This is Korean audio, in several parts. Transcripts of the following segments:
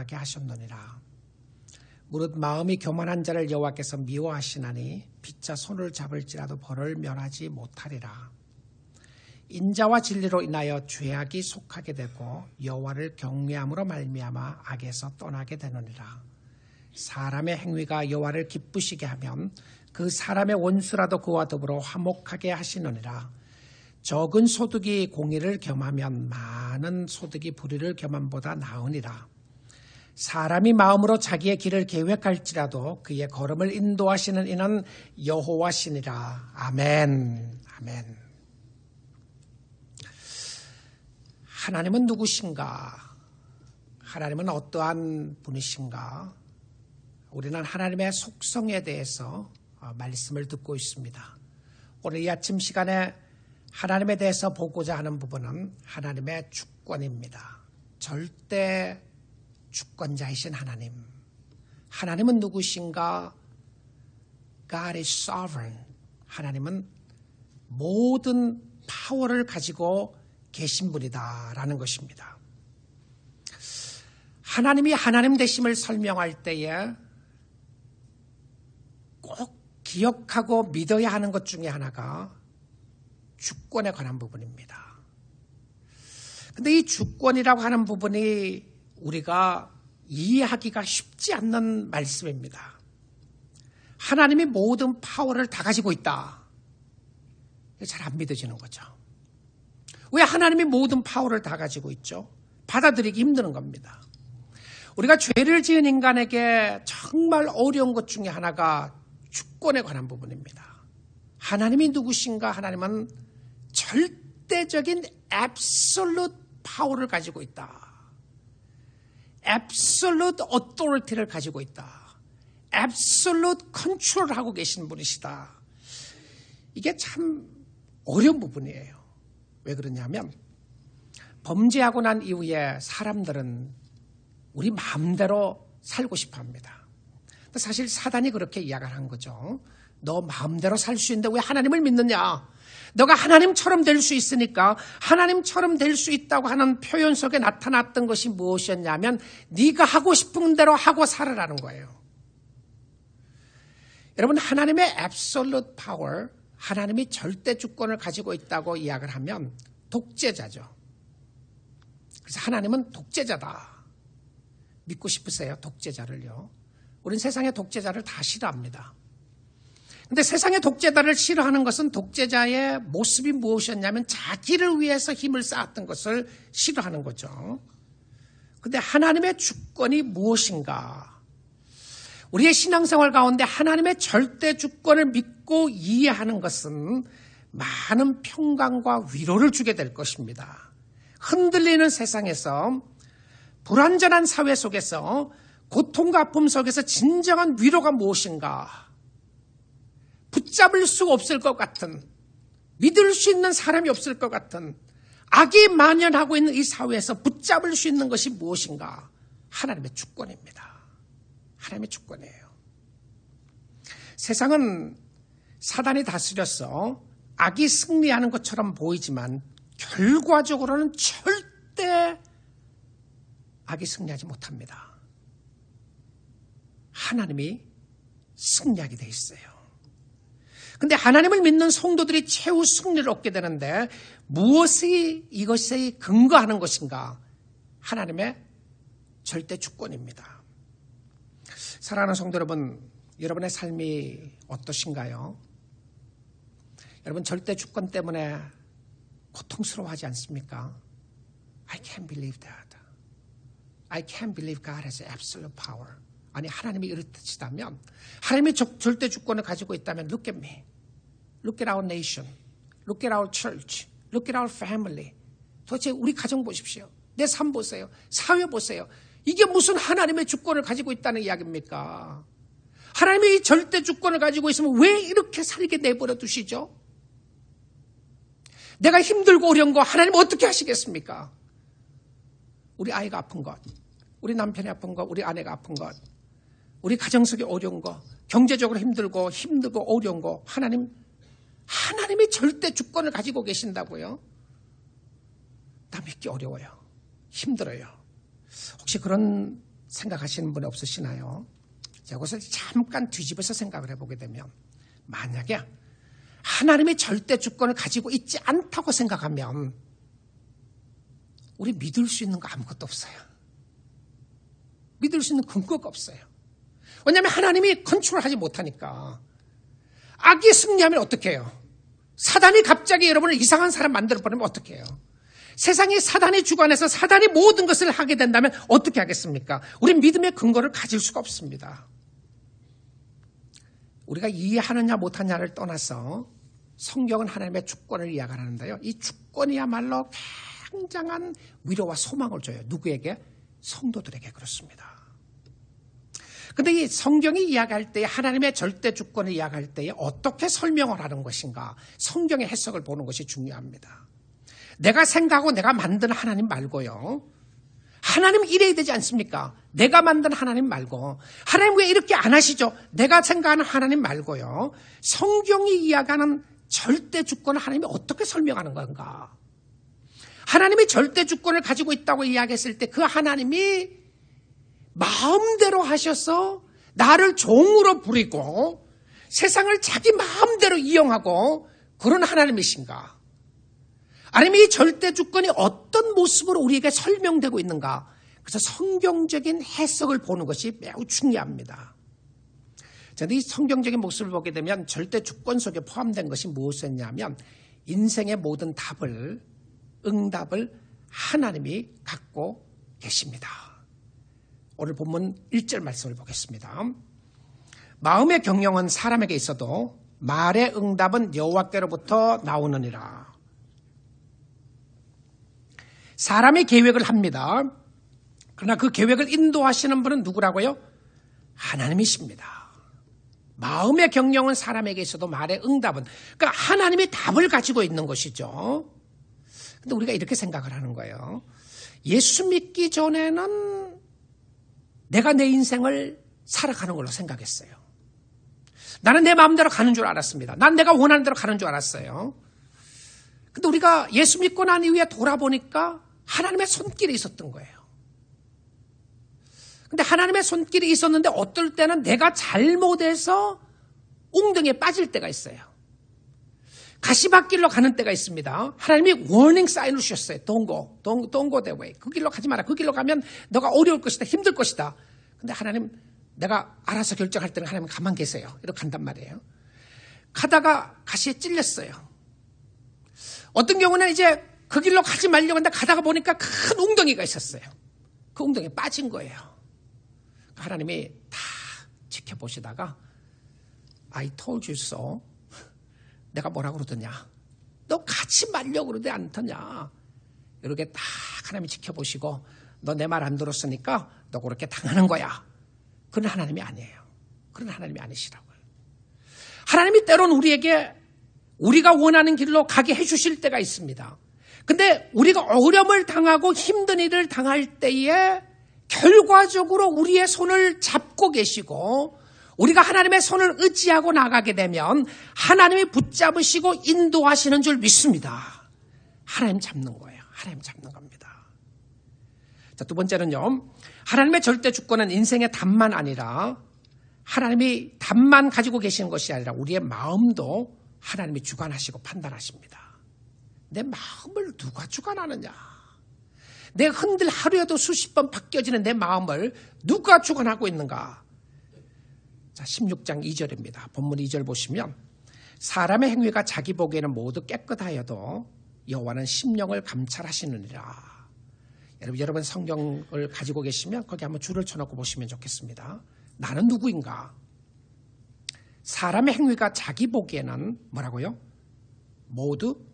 떠나게 하셨느니라. 무릇 마음이 교만한 자를 여호와께서 미워하시나니 피차 손을 잡을지라도 벌을 면하지 못하리라. 인자와 진리로 인하여 죄악이 속하게 되고 여호와를 경외함으로 말미암아 악에서 떠나게 되느니라. 사람의 행위가 여호와를 기쁘시게 하면 그 사람의 원수라도 그와 더불어 화목하게 하시느니라. 적은 소득이 공의를 겸하면 많은 소득이 불의를 겸함보다 나으니라. 사람이 마음으로 자기의 길을 계획할지라도 그의 걸음을 인도하시는 이는 여호와시니라. 아멘. 아멘. 하나님은 누구신가? 하나님은 어떠한 분이신가? 우리는 하나님의 속성에 대해서 말씀을 듣고 있습니다. 오늘 이 아침 시간에 하나님에 대해서 보고자 하는 부분은 하나님의 주권입니다. 절대 주권자이신 하나님. 하나님은 누구신가? God is sovereign. 하나님은 모든 파워를 가지고 계신 분이다라는 것입니다. 하나님이 하나님 되심을 설명할 때에 꼭 기억하고 믿어야 하는 것 중에 하나가 주권에 관한 부분입니다. 그런데 이 주권이라고 하는 부분이 우리가 이해하기가 쉽지 않는 말씀입니다. 하나님이 모든 파워를 다 가지고 있다. 잘 안 믿어지는 거죠. 왜 하나님이 모든 파워를 다 가지고 있죠? 받아들이기 힘드는 겁니다. 우리가 죄를 지은 인간에게 정말 어려운 것 중에 하나가 주권에 관한 부분입니다. 하나님이 누구신가? 하나님은 절대적인 absolute 파워를 가지고 있다. absolute authority를 가지고 있다. absolute control을 하고 계신 분이시다. 이게 참 어려운 부분이에요. 왜 그러냐면 범죄하고 난 이후에 사람들은 우리 마음대로 살고 싶어 합니다. 사실 사단이 그렇게 이야기를 한 거죠. 너 마음대로 살 수 있는데 왜 하나님을 믿느냐? 너가 하나님처럼 될 수 있으니까 하나님처럼 될 수 있다고 하는 표현 속에 나타났던 것이 무엇이었냐면 네가 하고 싶은 대로 하고 살아라는 거예요. 여러분, 하나님의 absolute power, 하나님이 절대 주권을 가지고 있다고 이야기를 하면 독재자죠. 그래서 하나님은 독재자다. 믿고 싶으세요? 독재자를요. 우린 세상의 독재자를 다 싫어합니다. 근데 세상의 독재자를 싫어하는 것은 독재자의 모습이 무엇이었냐면 자기를 위해서 힘을 쌓았던 것을 싫어하는 거죠. 근데 하나님의 주권이 무엇인가? 우리의 신앙생활 가운데 하나님의 절대 주권을 믿고 이해하는 것은 많은 평강과 위로를 주게 될 것입니다. 흔들리는 세상에서, 불완전한 사회 속에서, 고통과 아픔 속에서 진정한 위로가 무엇인가? 붙잡을 수 없을 것 같은, 믿을 수 있는 사람이 없을 것 같은 악이 만연하고 있는 이 사회에서 붙잡을 수 있는 것이 무엇인가? 하나님의 주권입니다. 하나님의 주권이에요. 세상은 사단이 다스려서 악이 승리하는 것처럼 보이지만 결과적으로는 절대 악이 승리하지 못합니다. 하나님이 승리하게 돼 있어요. 그런데 하나님을 믿는 성도들이 최후 승리를 얻게 되는데 무엇이 이것에 근거하는 것인가? 하나님의 절대 주권입니다. 사랑하는 성도 여러분, 여러분의 삶이 어떠신가요? 여러분 절대 주권 때문에 고통스러워하지 않습니까? I can't believe that. I can't believe God has absolute power. 아니, 하나님이 이렇듯이다면, 하나님이 절대 주권을 가지고 있다면 look at me. Look at our nation. Look at our church. Look at our family. 도대체 우리 가정 보십시오. 내 삶 보세요. 사회 보세요. 이게 무슨 하나님의 주권을 가지고 있다는 이야기입니까? 하나님이 이 절대 주권을 가지고 있으면 왜 이렇게 살게 내버려 두시죠? 내가 힘들고 어려운 거 하나님 어떻게 하시겠습니까? 우리 아이가 아픈 것, 우리 남편이 아픈 것, 우리 아내가 아픈 것, 우리 가정 속에 어려운 거, 경제적으로 힘들고 어려운 거, 하나님이 절대 주권을 가지고 계신다고요? 나 믿기 어려워요. 힘들어요. 혹시 그런 생각하시는 분 없으시나요? 이것을 잠깐 뒤집어서 생각을 해보게 되면 만약에 하나님이 절대 주권을 가지고 있지 않다고 생각하면 우리 믿을 수 있는 거 아무것도 없어요. 믿을 수 있는 근거가 없어요. 왜냐하면 하나님이 컨트롤하지 못하니까. 악이 승리하면 어떻게 해요? 사단이 갑자기 여러분을 이상한 사람 만들어버리면 어떻게 해요? 세상이 사단의 주관에서 사단이 모든 것을 하게 된다면 어떻게 하겠습니까? 우린 믿음의 근거를 가질 수가 없습니다. 우리가 이해하느냐 못하느냐를 떠나서 성경은 하나님의 주권을 이야기하는데요. 이 주권이야말로 굉장한 위로와 소망을 줘요. 누구에게? 성도들에게 그렇습니다. 그런데 이 성경이 이야기할 때 하나님의 절대 주권을 이야기할 때 어떻게 설명을 하는 것인가? 성경의 해석을 보는 것이 중요합니다. 내가 생각하고 내가 만든 하나님 말고요. 하나님 이래야 되지 않습니까? 내가 만든 하나님 말고. 하나님 왜 이렇게 안 하시죠? 내가 생각하는 하나님 말고요. 성경이 이야기하는 절대 주권을 하나님이 어떻게 설명하는 건가? 하나님이 절대 주권을 가지고 있다고 이야기했을 때 그 하나님이 마음대로 하셔서 나를 종으로 부리고 세상을 자기 마음대로 이용하고 그런 하나님이신가? 아니면 이 절대 주권이 어떤 모습으로 우리에게 설명되고 있는가? 그래서 성경적인 해석을 보는 것이 매우 중요합니다. 저는 이 성경적인 모습을 보게 되면 절대 주권 속에 포함된 것이 무엇이었냐면 인생의 모든 답을, 응답을 하나님이 갖고 계십니다. 오늘 본문 1절 말씀을 보겠습니다. 마음의 경영은 사람에게 있어도 말의 응답은 여호와께로부터 나오느니라. 사람이 계획을 합니다. 그러나 그 계획을 인도하시는 분은 누구라고요? 하나님이십니다. 마음의 경영은 사람에게 있어도 말의 응답은, 그러니까 하나님이 답을 가지고 있는 것이죠. 근데 우리가 이렇게 생각을 하는 거예요. 예수 믿기 전에는 내가 내 인생을 살아가는 걸로 생각했어요. 나는 내 마음대로 가는 줄 알았습니다. 난 내가 원하는 대로 가는 줄 알았어요. 근데 우리가 예수 믿고 난 이후에 돌아보니까 하나님의 손길이 있었던 거예요. 근데 하나님의 손길이 있었는데 어떨 때는 내가 잘못해서 웅덩이에 빠질 때가 있어요. 가시밭길로 가는 때가 있습니다. 하나님이 워닝 사인을 주셨어요. Don't go that way. 그 길로 가지 마라. 그 길로 가면 너가 어려울 것이다. 힘들 것이다. 근데 하나님, 내가 알아서 결정할 때는 하나님 가만 계세요. 이렇게 간단 말이에요. 가다가 가시에 찔렸어요. 어떤 경우는 이제 그 길로 가지 말려고 했는데 가다가 보니까 큰 웅덩이가 있었어요. 그 웅덩이에 빠진 거예요. 하나님이 다 지켜보시다가 I told you so. 내가 뭐라고 그러더냐? 너 가지 말려고 그러지 않더냐? 이렇게 딱 하나님이 지켜보시고 너 내 말 안 들었으니까 너 그렇게 당하는 거야. 그런 하나님이 아니에요. 그런 하나님이 아니시라고요. 하나님이 때론 우리에게 우리가 원하는 길로 가게 해주실 때가 있습니다. 근데 우리가 어려움을 당하고 힘든 일을 당할 때에 결과적으로 우리의 손을 잡고 계시고 우리가 하나님의 손을 의지하고 나가게 되면 하나님이 붙잡으시고 인도하시는 줄 믿습니다. 하나님 잡는 거예요. 하나님 잡는 겁니다. 자, 두 번째는요. 하나님의 절대 주권은 인생의 답만 아니라 하나님이 답만 가지고 계시는 것이 아니라 우리의 마음도 하나님이 주관하시고 판단하십니다. 내 마음을 누가 주관하느냐? 내 흔들 하루에도 수십 번 바뀌어지는 내 마음을 누가 주관하고 있는가? 자, 16장 2절입니다. 본문 2절 보시면 사람의 행위가 자기 보기에는 모두 깨끗하여도 여호와는 심령을 감찰하시느니라. 여러분 성경을 가지고 계시면 거기 한번 줄을 쳐놓고 보시면 좋겠습니다. 나는 누구인가? 사람의 행위가 자기 보기에는 뭐라고요? 모두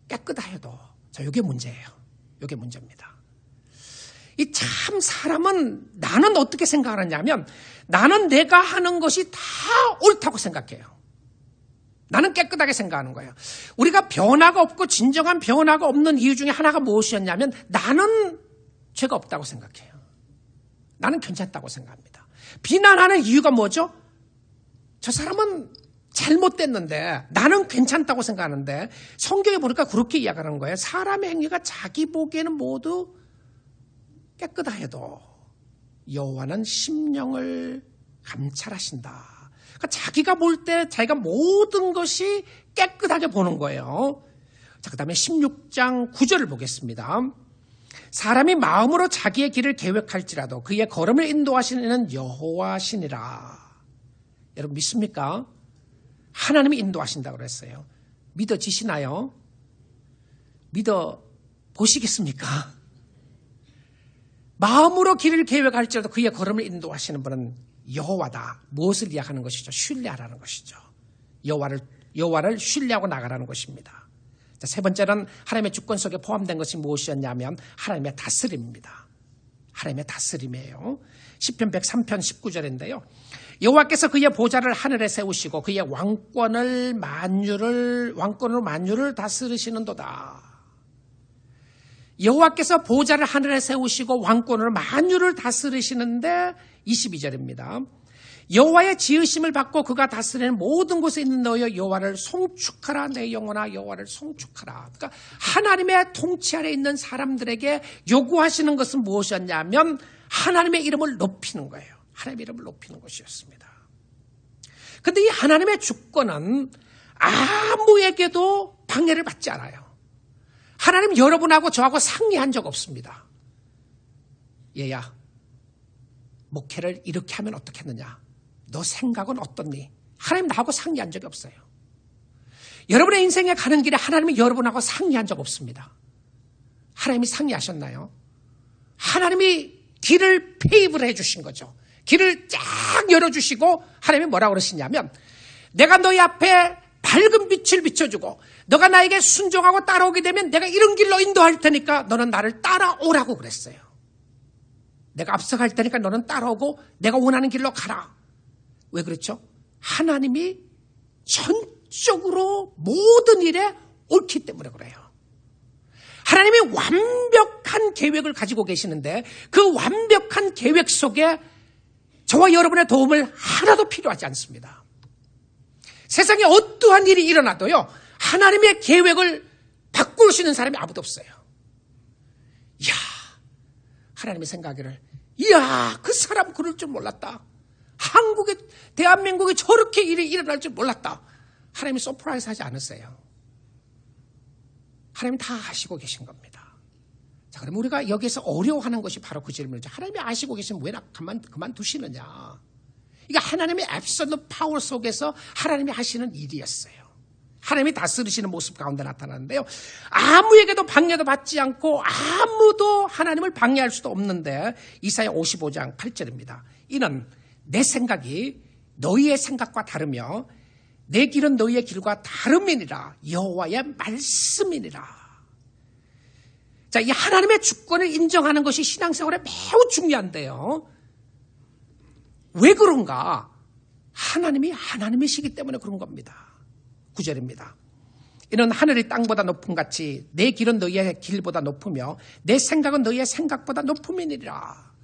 깨끗하여도. 자, 이게 문제예요. 이게 문제입니다. 이 참 사람은 나는 어떻게 생각하느냐면 나는 내가 하는 것이 다 옳다고 생각해요. 나는 깨끗하게 생각하는 거예요. 우리가 변화가 없고 진정한 변화가 없는 이유 중에 하나가 무엇이었냐면 나는 죄가 없다고 생각해요. 나는 괜찮다고 생각합니다. 비난하는 이유가 뭐죠? 저 사람은 잘못됐는데 나는 괜찮다고 생각하는데 성경에 보니까 그렇게 이야기하는 거예요. 사람의 행위가 자기 보기에는 모두 깨끗하여도 여호와는 심령을 감찰하신다. 그러니까 자기가 볼 때 자기가 모든 것이 깨끗하게 보는 거예요. 자, 그 다음에 16장 9절을 보겠습니다. 사람이 마음으로 자기의 길을 계획할지라도 그의 걸음을 인도하시는 이는 여호와시니라. 여러분 믿습니까? 하나님이 인도하신다고 그랬어요. 믿어지시나요? 믿어보시겠습니까? 마음으로 길을 계획할지라도 그의 걸음을 인도하시는 분은 여호와다. 무엇을 이야기하는 것이죠? 신뢰하라는 것이죠. 여호와를 신뢰하고 나가라는 것입니다. 자, 세 번째는 하나님의 주권 속에 포함된 것이 무엇이었냐면 하나님의 다스림입니다. 하나님의 다스림이에요. 시편 103편 19절인데요. 여호와께서 그의 보좌를 하늘에 세우시고 그의 왕권으로 만유를 다스리시는도다. 여호와께서 보좌를 하늘에 세우시고 왕권으로 만유를 다스리시는데 22절입니다. 여호와의 지으심을 받고 그가 다스리는 모든 곳에 있는 너여 여호와를 송축하라. 내 영혼아 여호와를 송축하라. 그러니까 하나님의 통치 아래 있는 사람들에게 요구하시는 것은 무엇이었냐면 하나님의 이름을 높이는 거예요. 하나님의 이름을 높이는 것이었습니다. 그런데 이 하나님의 주권은 아무에게도 방해를 받지 않아요. 하나님 여러분하고 저하고 상의한 적 없습니다. 얘야, 목회를 이렇게 하면 어떻겠느냐? 너 생각은 어떻니? 하나님 나하고 상의한 적이 없어요. 여러분의 인생에 가는 길에 하나님이 여러분하고 상의한 적 없습니다. 하나님이 상의하셨나요? 하나님이 길을 페이브를 해주신 거죠. 길을 쫙 열어주시고 하나님이 뭐라고 그러시냐면 내가 너희 앞에 밝은 빛을 비춰주고 너가 나에게 순종하고 따라오게 되면 내가 이런 길로 인도할 테니까 너는 나를 따라오라고 그랬어요. 내가 앞서갈 테니까 너는 따라오고 내가 원하는 길로 가라. 왜 그렇죠? 하나님이 전적으로 모든 일에 옳기 때문에 그래요. 하나님이 완벽한 계획을 가지고 계시는데 그 완벽한 계획 속에 저와 여러분의 도움을 하나도 필요하지 않습니다. 세상에 어떠한 일이 일어나도요, 하나님의 계획을 바꿀 수 있는 사람이 아무도 없어요. 이야, 하나님이 생각하기를, 이야, 그 사람 그럴 줄 몰랐다. 대한민국에 저렇게 일이 일어날 줄 몰랐다. 하나님이 서프라이즈 하지 않으세요. 하나님이 다 아시고 계신 겁니다. 자, 그럼 우리가 여기서 어려워하는 것이 바로 그 질문이죠. 하나님이 아시고 계시면 왜 그만두시느냐. 이게 하나님의 앱솔루트 파워 속에서 하나님이 하시는 일이었어요. 하나님이 다스리시는 모습 가운데 나타나는데요. 아무에게도 방해도 받지 않고 아무도 하나님을 방해할 수도 없는데 이사야 55장 8절입니다. 이는 내 생각이 너희의 생각과 다르며 내 길은 너희의 길과 다름이니라. 여호와의 말씀이니라. 자, 이 하나님의 주권을 인정하는 것이 신앙생활에 매우 중요한데요. 왜 그런가? 하나님이 하나님이시기 때문에 그런 겁니다. 9절입니다. 이는 하늘이 땅보다 높음 같이 내 길은 너희의 길보다 높으며 내 생각은 너희의 생각보다 높음이니라.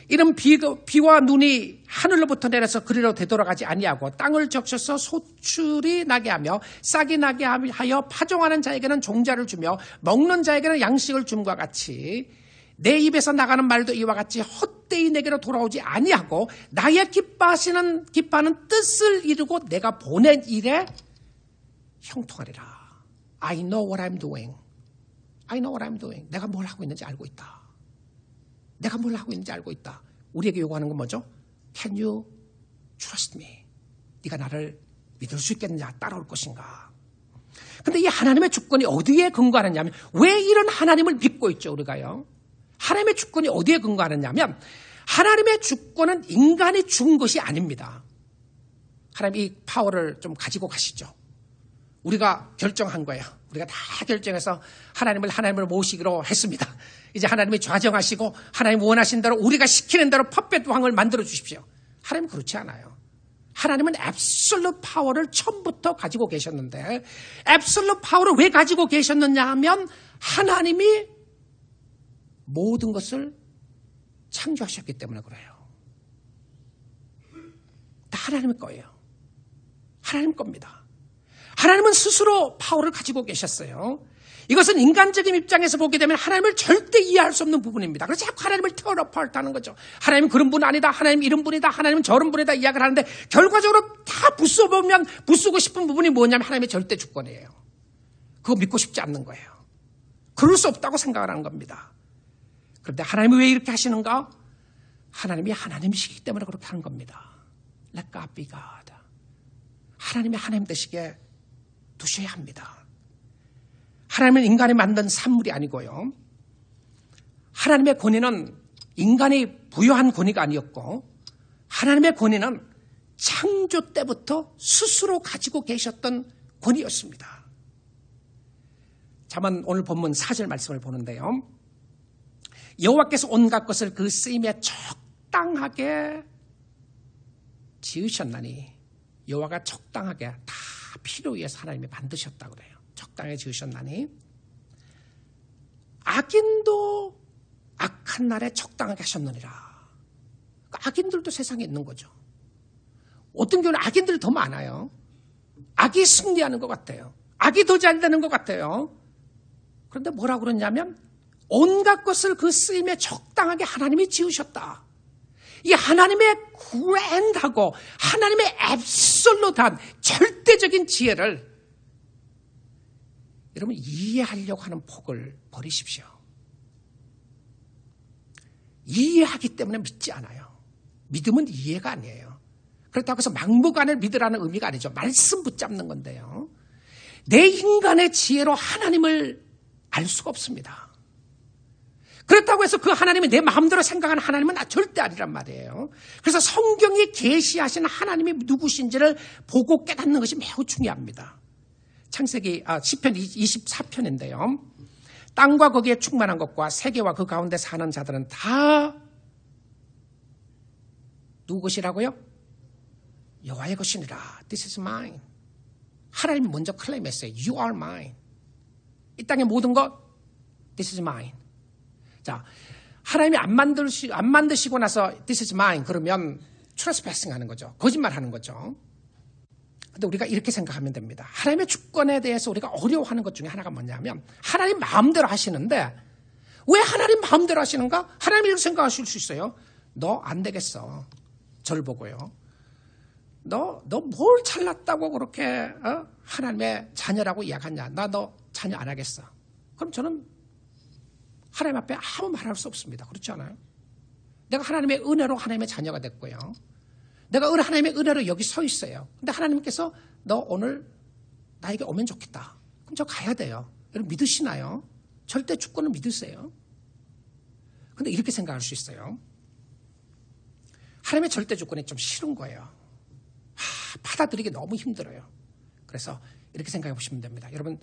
이는 비와 눈이 하늘로부터 내려서 그리로 되돌아가지 아니하고 땅을 적셔서 소출이 나게 하며 싹이 나게 하여 파종하는 자에게는 종자를 주며 먹는 자에게는 양식을 줌과 같이 내 입에서 나가는 말도 이와 같이 헛되이 내게로 돌아오지 아니하고 나의 기뻐하는 뜻을 이루고 내가 보낸 일에 형통하리라. I know what I'm doing. I know what I'm doing. 내가 뭘 하고 있는지 알고 있다. 내가 뭘 하고 있는지 알고 있다. 우리에게 요구하는 건 뭐죠? Can you trust me? 네가 나를 믿을 수 있겠느냐? 따라올 것인가? 근데 이 하나님의 주권이 어디에 근거하느냐면 왜 이런 하나님을 믿고 있죠, 우리가요? 하나님의 주권이 어디에 근거하느냐면 하나님의 주권은 인간이 준 것이 아닙니다. 하나님 이 파워를 좀 가지고 가시죠. 우리가 결정한 거예요. 우리가 다 결정해서 하나님을 모시기로 했습니다. 이제 하나님이 좌정하시고 하나님 원하신 대로 우리가 시키는 대로 퍼펫 왕을 만들어 주십시오. 하나님은 그렇지 않아요. 하나님은 앱솔루트 파워를 처음부터 가지고 계셨는데 앱솔루트 파워를 왜 가지고 계셨느냐 하면 하나님이 모든 것을 창조하셨기 때문에 그래요. 다 하나님의 거예요. 하나님 겁니다. 하나님은 스스로 파워를 가지고 계셨어요. 이것은 인간적인 입장에서 보게 되면 하나님을 절대 이해할 수 없는 부분입니다. 그래서 자꾸 하나님을 tear apart 하는 거죠. 하나님은 그런 분 아니다. 하나님 이런 분이다. 하나님은 저런 분이다. 이야기를 하는데 결과적으로 다 부숴보면 부수고 싶은 부분이 뭐냐면 하나님의 절대 주권이에요. 그거 믿고 싶지 않는 거예요. 그럴 수 없다고 생각을 하는 겁니다. 그런데 하나님이 왜 이렇게 하시는가? 하나님이 하나님이시기 때문에 그렇게 하는 겁니다. Let God be God. 하나님이 하나님 되시게 두셔야 합니다. 하나님은 인간이 만든 산물이 아니고요. 하나님의 권위는 인간이 부여한 권위가 아니었고 하나님의 권위는 창조 때부터 스스로 가지고 계셨던 권위였습니다. 자만 오늘 본문 4절 말씀을 보는데요. 여호와께서 온갖 것을 그 쓰임에 적당하게 지으셨나니 여호와가 적당하게 다 필요 위해서 하나님이 만드셨다고 그래요. 적당하게 지으셨나니 악인도 악한 날에 적당하게 하셨느니라. 악인들도 세상에 있는 거죠. 어떤 경우는 악인들이 더 많아요. 악이 승리하는 것 같아요. 악이 더 잘 되는 것 같아요. 그런데 뭐라고 그러냐면 온갖 것을 그 쓰임에 적당하게 하나님이 지으셨다. 이 하나님의 그랜드하고 하나님의 앱솔루트한 절대적인 지혜를 여러분 이해하려고 하는 폭을 버리십시오. 이해하기 때문에 믿지 않아요. 믿음은 이해가 아니에요. 그렇다고 해서 막무가내 믿으라는 의미가 아니죠. 말씀 붙잡는 건데요. 내 인간의 지혜로 하나님을 알 수가 없습니다. 그렇다고 해서 그 하나님이 내 마음대로 생각하는 하나님은 절대 아니란 말이에요. 그래서 성경이 계시하신 하나님이 누구신지를 보고 깨닫는 것이 매우 중요합니다. 창세기 시편 24편인데요. 땅과 거기에 충만한 것과 세계와 그 가운데 사는 자들은 다 누구 것이라고요? 여호와의 것이니라. This is mine. 하나님이 먼저 클레임했어요. You are mine. 이 땅의 모든 것 This is mine. 자, 하나님이 안 만드시고 나서 This is mine 그러면 trespassing 하는 거죠. 거짓말하는 거죠. 근데 우리가 이렇게 생각하면 됩니다. 하나님의 주권에 대해서 우리가 어려워하는 것 중에 하나가 뭐냐면 하나님 마음대로 하시는데 왜 하나님 마음대로 하시는가? 하나님이 이렇게 생각하실 수 있어요. 너 안 되겠어. 절 보고요. 너 뭘 잘났다고 그렇게 하나님의 자녀라고 이야기하냐. 나 너 자녀 안 하겠어. 그럼 저는 하나님 앞에 아무 말할 수 없습니다. 그렇지 않아요? 내가 하나님의 은혜로 하나님의 자녀가 됐고요. 내가 하나님의 은혜로 여기 서 있어요. 근데 하나님께서 너 오늘 나에게 오면 좋겠다. 그럼 저 가야 돼요. 여러분 믿으시나요? 절대 주권을 믿으세요. 근데 이렇게 생각할 수 있어요. 하나님의 절대 주권이 좀 싫은 거예요. 받아들이기 너무 힘들어요. 그래서 이렇게 생각해 보시면 됩니다. 여러분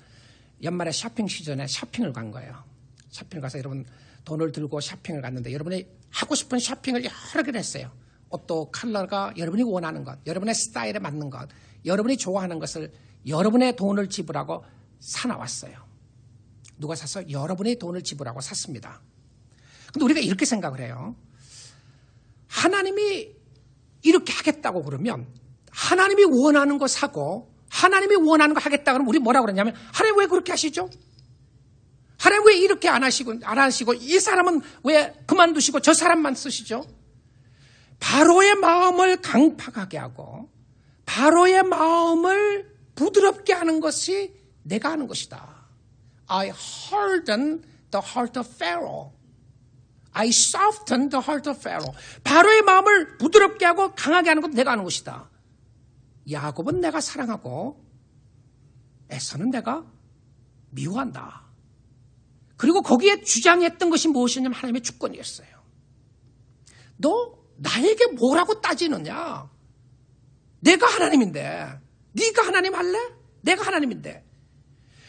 연말에 쇼핑 시즌에 쇼핑을 간 거예요. 쇼핑을 가서 여러분 돈을 들고 쇼핑을 갔는데 여러분이 하고 싶은 쇼핑을 여러 개를 했어요. 옷도 컬러가 여러분이 원하는 것, 여러분의 스타일에 맞는 것, 여러분이 좋아하는 것을 여러분의 돈을 지불하고 사나왔어요. 누가 사서 여러분의 돈을 지불하고 샀습니다. 근데 우리가 이렇게 생각을 해요. 하나님이 이렇게 하겠다고 그러면 하나님이 원하는 거 사고 하나님이 원하는 거 하겠다 그러면 우리 뭐라고 그러냐면 하나님 왜 그렇게 하시죠? 하나님 왜 이렇게 안 하시고 이 사람은 왜 그만두시고 저 사람만 쓰시죠? 바로의 마음을 강팍하게 하고 바로의 마음을 부드럽게 하는 것이 내가 하는 것이다. I harden the heart of Pharaoh. I soften the heart of Pharaoh. 바로의 마음을 부드럽게 하고 강하게 하는 것 내가 하는 것이다. 야곱은 내가 사랑하고 에서는 내가 미워한다. 그리고 거기에 주장했던 것이 무엇이냐면 하나님의 주권이었어요. 너 나에게 뭐라고 따지느냐? 내가 하나님인데 네가 하나님 할래? 내가 하나님인데.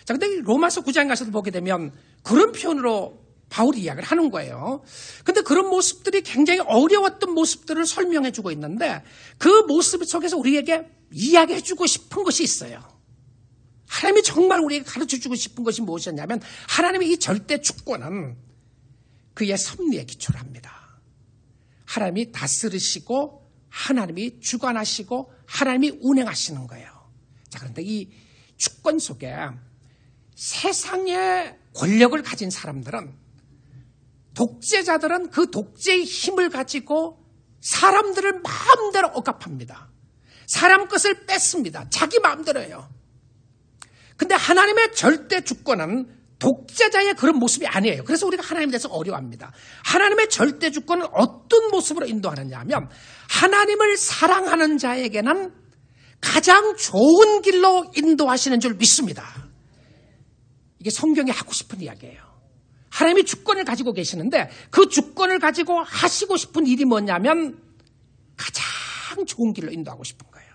자, 근데 로마서 9장에 가서도 보게 되면 그런 표현으로 바울이 이야기를 하는 거예요. 근데 그런 모습들이 굉장히 어려웠던 모습들을 설명해 주고 있는데 그 모습 속에서 우리에게 이야기해 주고 싶은 것이 있어요. 하나님이 정말 우리에게 가르쳐 주고 싶은 것이 무엇이었냐면 하나님의 이 절대 주권은 그의 섭리에 기초를 합니다. 하나님이 다스리시고 하나님이 주관하시고 하나님이 운행하시는 거예요. 자, 그런데 이 주권 속에 세상의 권력을 가진 사람들은, 독재자들은 그 독재의 힘을 가지고 사람들을 마음대로 억압합니다. 사람 것을 뺏습니다. 자기 마음대로 해요. 근데 하나님의 절대 주권은 독재자의 그런 모습이 아니에요. 그래서 우리가 하나님에 대해서 어려워합니다. 하나님의 절대 주권은 어떤 모습으로 인도하느냐 하면, 하나님을 사랑하는 자에게는 가장 좋은 길로 인도하시는 줄 믿습니다. 이게 성경이 하고 싶은 이야기예요. 하나님이 주권을 가지고 계시는데 그 주권을 가지고 하시고 싶은 일이 뭐냐면 가장 좋은 길로 인도하고 싶은 거예요.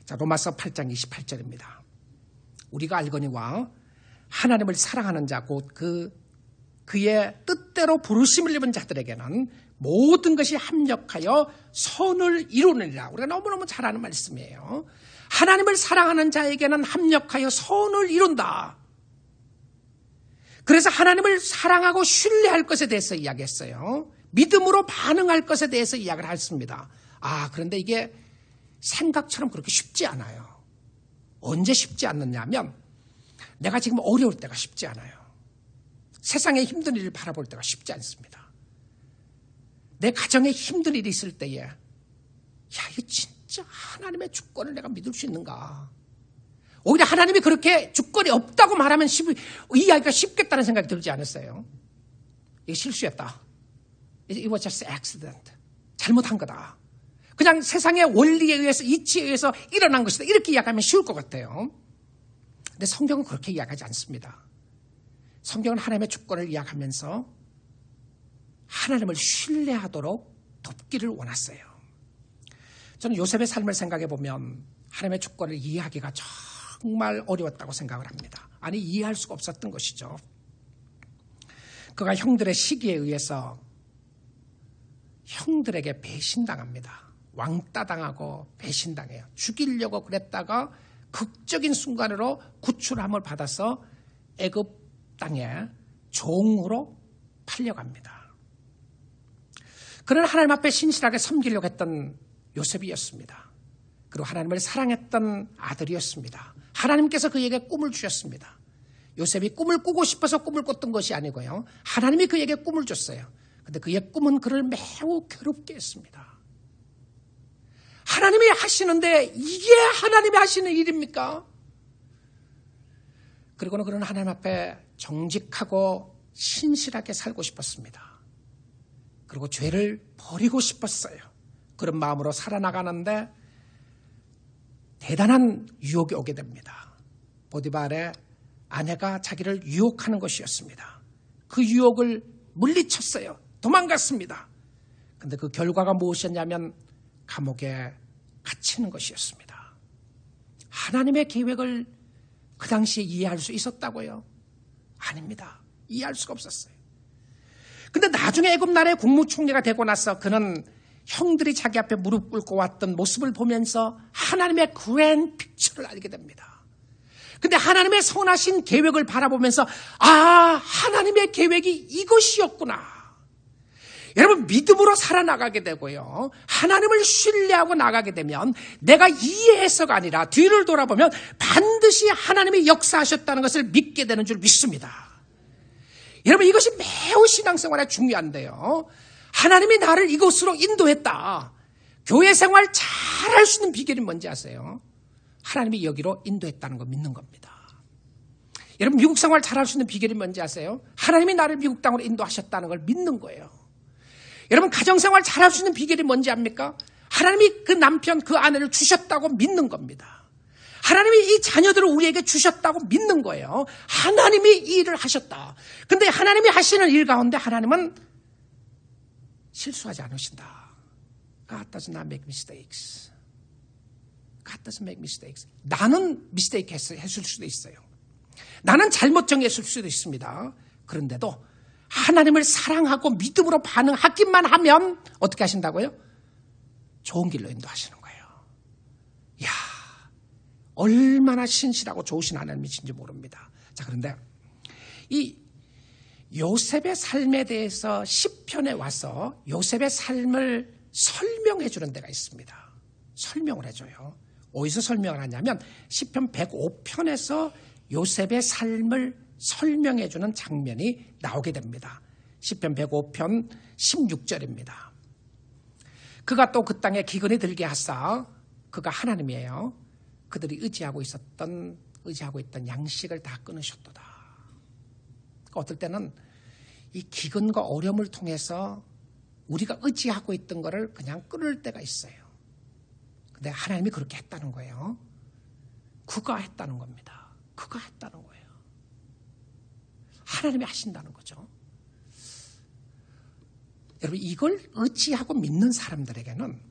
자, 로마서 8장 28절입니다. 우리가 알거니와 하나님을 사랑하는 자 곧 그의 뜻대로 부르심을 입은 자들에게는 모든 것이 합력하여 선을 이루느니라. 우리가 너무너무 잘 아는 말씀이에요. 하나님을 사랑하는 자에게는 합력하여 선을 이룬다. 그래서 하나님을 사랑하고 신뢰할 것에 대해서 이야기했어요. 믿음으로 반응할 것에 대해서 이야기를 했습니다. 그런데 이게 생각처럼 그렇게 쉽지 않아요. 언제 쉽지 않느냐면 내가 지금 어려울 때가 쉽지 않아요. 세상에 힘든 일을 바라볼 때가 쉽지 않습니다. 내 가정에 힘든 일이 있을 때에 이거 진짜 하나님의 주권을 내가 믿을 수 있는가? 오히려 하나님이 그렇게 주권이 없다고 말하면 이 이야기가 쉽겠다는 생각이 들지 않았어요. 이게 실수였다. It was just accident. 잘못한 거다. 그냥 세상의 원리에 의해서, 이치에 의해서 일어난 것이다. 이렇게 이야기하면 쉬울 것 같아요. 근데 성경은 그렇게 이야기하지 않습니다. 성경은 하나님의 주권을 이야기하면서 하나님을 신뢰하도록 돕기를 원했어요. 저는 요셉의 삶을 생각해 보면 하나님의 주권을 이해하기가 정말 어려웠다고 생각을 합니다. 아니, 이해할 수가 없었던 것이죠. 그가 형들의 시기에 의해서 형들에게 배신당합니다. 왕따당하고 배신당해요. 죽이려고 그랬다가 극적인 순간으로 구출함을 받아서 애굽 땅에 종으로 팔려갑니다. 그는 하나님 앞에 신실하게 섬기려고 했던 요셉이었습니다. 그리고 하나님을 사랑했던 아들이었습니다. 하나님께서 그에게 꿈을 주셨습니다. 요셉이 꿈을 꾸고 싶어서 꿈을 꿨던 것이 아니고요. 하나님이 그에게 꿈을 줬어요. 그런데 그의 꿈은 그를 매우 괴롭게 했습니다. 하나님이 하시는데 이게 하나님이 하시는 일입니까? 그리고는 그는 하나님 앞에 정직하고 신실하게 살고 싶었습니다. 그리고 죄를 버리고 싶었어요. 그런 마음으로 살아나가는데 대단한 유혹이 오게 됩니다. 보디발의 아내가 자기를 유혹하는 것이었습니다. 그 유혹을 물리쳤어요. 도망갔습니다. 그런데 그 결과가 무엇이었냐면 감옥에 갇히는 것이었습니다. 하나님의 계획을 그 당시에 이해할 수 있었다고요? 아닙니다. 이해할 수가 없었어요. 근데 나중에 애굽 나라의 국무총리가 되고 나서 그는 형들이 자기 앞에 무릎 꿇고 왔던 모습을 보면서 하나님의 그랜드 픽처를 알게 됩니다. 근데 하나님의 선하신 계획을 바라보면서 하나님의 계획이 이것이었구나. 여러분, 믿음으로 살아나가게 되고요. 하나님을 신뢰하고 나가게 되면 내가 이해해서가 아니라 뒤를 돌아보면 반드시 하나님이 역사하셨다는 것을 믿게 되는 줄 믿습니다. 여러분, 이것이 매우 신앙생활에 중요한데요. 하나님이 나를 이곳으로 인도했다. 교회 생활 잘할 수 있는 비결이 뭔지 아세요? 하나님이 여기로 인도했다는 거 믿는 겁니다. 여러분, 미국 생활 잘할 수 있는 비결이 뭔지 아세요? 하나님이 나를 미국 땅으로 인도하셨다는 걸 믿는 거예요. 여러분, 가정생활 잘할 수 있는 비결이 뭔지 압니까? 하나님이 그 남편, 그 아내를 주셨다고 믿는 겁니다. 하나님이 이 자녀들을 우리에게 주셨다고 믿는 거예요. 하나님이 이 일을 하셨다. 근데 하나님이 하시는 일 가운데 하나님은 실수하지 않으신다. God does not make mistakes. God doesn't make mistakes. 나는 미스테이크 했을 수도 있어요. 나는 잘못 정했을 수도 있습니다. 그런데도 하나님을 사랑하고 믿음으로 반응하기만 하면 어떻게 하신다고요? 좋은 길로 인도하시는 거예요. 이야, 얼마나 신실하고 좋으신 하나님이신지 모릅니다. 자, 그런데 이 요셉의 삶에 대해서 시편에 와서 요셉의 삶을 설명해 주는 데가 있습니다. 설명을 해줘요. 어디서 설명을 하냐면 시편 105편에서 요셉의 삶을 설명해 주는 장면이 나오게 됩니다. 시편 105편 16절입니다. 그가 또 그 땅에 기근이 들게 하사, 그가 하나님이에요. 그들이 의지하고 있던 양식을 다 끊으셨도다. 어떨 때는 이 기근과 어려움을 통해서 우리가 의지하고 있던 것을 그냥 끊을 때가 있어요. 근데 하나님이 그렇게 했다는 거예요. 그가 했다는 겁니다. 그가 했다는 거예요. 하나님이 하신다는 거죠. 여러분, 이걸 의지하고 믿는 사람들에게는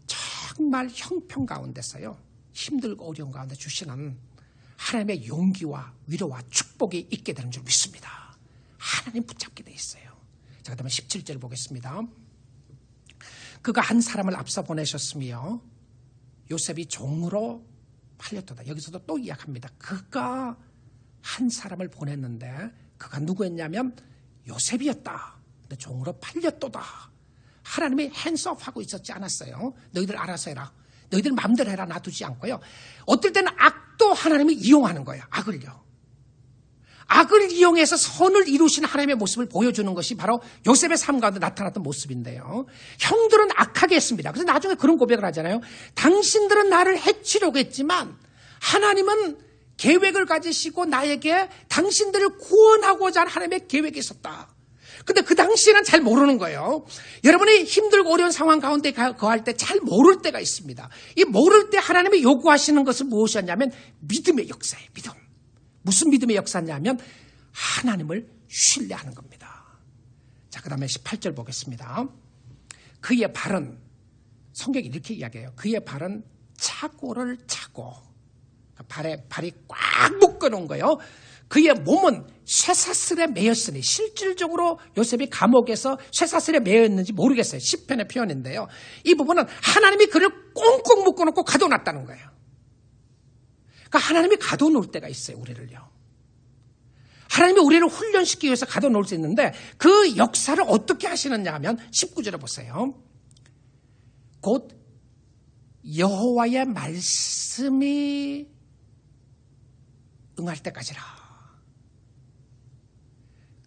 정말 형편 가운데서요, 힘들고 어려운 가운데 주시는 하나님의 용기와 위로와 축복이 있게 되는 줄 믿습니다. 하나님 붙잡게 돼 있어요. 자, 그 다음에 17절 보겠습니다. 그가 한 사람을 앞서 보내셨으며 요셉이 종으로 팔렸도다. 여기서도 또 이야기합니다. 그가 한 사람을 보냈는데 그가 누구였냐면 요셉이었다. 근데 종으로 팔렸도다. 하나님이 핸즈업하고 있었지 않았어요. 너희들 알아서 해라. 너희들 마음대로 해라. 놔두지 않고요. 어떨 때는 악도 하나님이 이용하는 거예요. 악을요. 악을 이용해서 선을 이루신 하나님의 모습을 보여주는 것이 바로 요셉의 삶 가운데 나타났던 모습인데요. 형들은 악하게 했습니다. 그래서 나중에 그런 고백을 하잖아요. 당신들은 나를 해치려고 했지만 하나님은 계획을 가지시고 나에게 당신들을 구원하고자 하는 하나님의 계획이 있었다. 근데 그 당시에는 잘 모르는 거예요. 여러분이 힘들고 어려운 상황 가운데 거할 때 잘 모를 때가 있습니다. 이 모를 때 하나님이 요구하시는 것은 무엇이었냐면 믿음의 역사예요. 믿음. 무슨 믿음의 역사냐면 하나님을 신뢰하는 겁니다. 자, 그 다음에 18절 보겠습니다. 그의 발은, 성경이 이렇게 이야기해요. 그의 발은 차고를 차고, 발이 꽉 묶어놓은 거예요. 그의 몸은 쇠사슬에 매였으니, 실질적으로 요셉이 감옥에서 쇠사슬에 매였는지 모르겠어요. 시편의 표현인데요. 이 부분은 하나님이 그를 꽁꽁 묶어놓고 가둬놨다는 거예요. 그러니까 하나님이 가둬놓을 때가 있어요. 우리를요. 하나님이 우리를 훈련시키기 위해서 가둬놓을 수 있는데 그 역사를 어떻게 하시느냐 하면 19절에 보세요. 곧 여호와의 말씀이 응할 때까지라.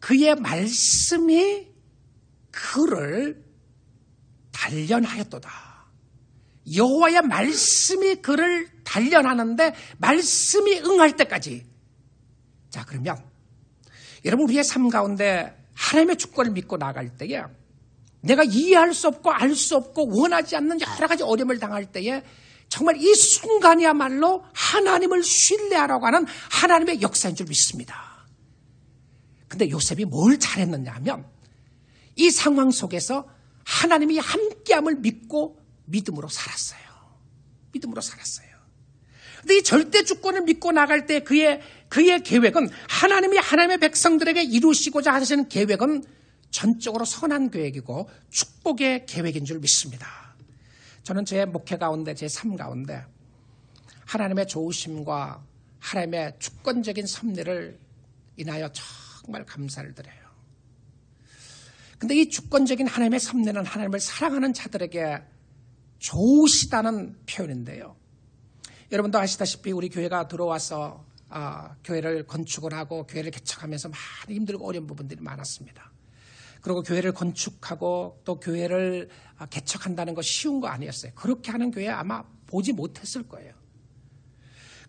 그의 말씀이 그를 단련하였도다. 여호와의 말씀이 그를 단련하는데 말씀이 응할 때까지. 자, 그러면 여러분, 우리의 삶 가운데 하나님의 주권을 믿고 나갈 때에 내가 이해할 수 없고 알 수 없고 원하지 않는 여러 가지 어려움을 당할 때에 정말 이 순간이야말로 하나님을 신뢰하라고 하는 하나님의 역사인 줄 믿습니다. 근데 요셉이 뭘 잘했느냐 하면 이 상황 속에서 하나님이 함께함을 믿고 믿음으로 살았어요. 믿음으로 살았어요. 근데 이 절대 주권을 믿고 나갈 때 그의 계획은, 하나님이 하나님의 백성들에게 이루시고자 하시는 계획은 전적으로 선한 계획이고 축복의 계획인 줄 믿습니다. 저는 제 목회 가운데, 제 삶 가운데 하나님의 좋으심과 하나님의 주권적인 섭리를 인하여 정말 감사를 드려요. 근데 이 주권적인 하나님의 섭리는 하나님을 사랑하는 자들에게 좋으시다는 표현인데요. 여러분도 아시다시피 우리 교회가 들어와서 교회를 건축을 하고 교회를 개척하면서 많이 힘들고 어려운 부분들이 많았습니다. 그리고 교회를 건축하고 또 교회를 개척한다는 거 쉬운 거 아니었어요. 그렇게 하는 교회 아마 보지 못했을 거예요.